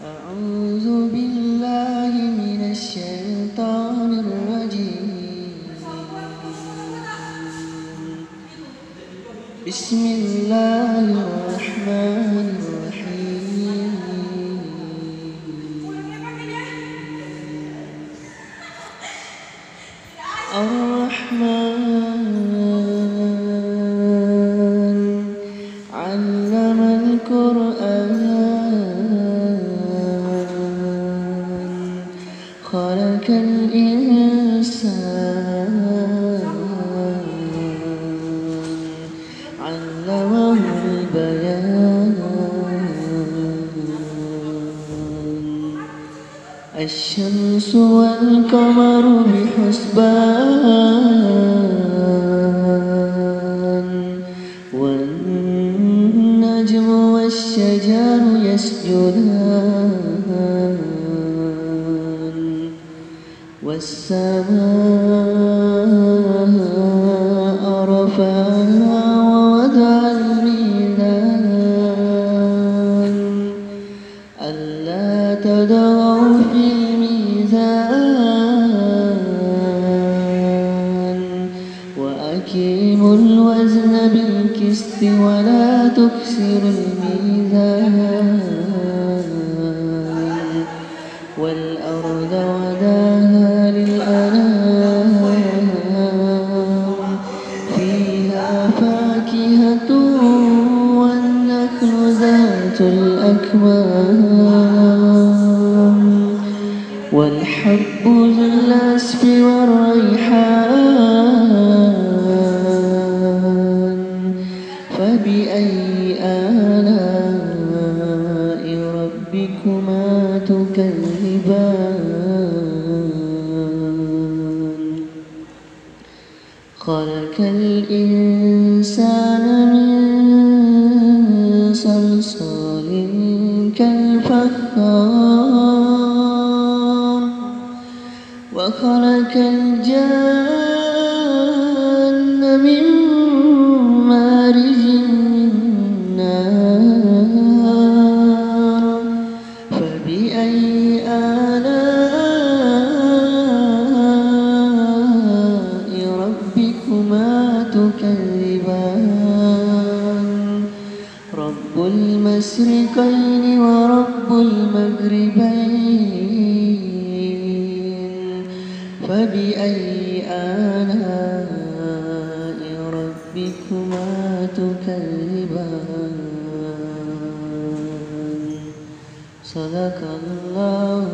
أعوذ بالله من الشيطان الرجيم. بسم الله الرحمن الرحيم. الرحمن علم القرآن خلق الإنسان علمه البيان الشمس والقمر بحسبان والنجم والشجر يسجدان والسماء رفعها ووضع الميزان ألا تطغوا في الميزان وأقيموا الوزن بالقسط ولا تخسروا الميزان والأرض وضعها للأنام فيها فاكهة والنخل ذات الأكمام والحب ذو العصف والريحان فبأي آلاء ربكما تكذبان خلق الإنسان من صلصال كالفخار وخلق الجن من مارج من نار فبأي آلاء ربكما تكذبان رب المشرقين ورب المغربين فبأي آلاء ربكما تكذبان صدق الله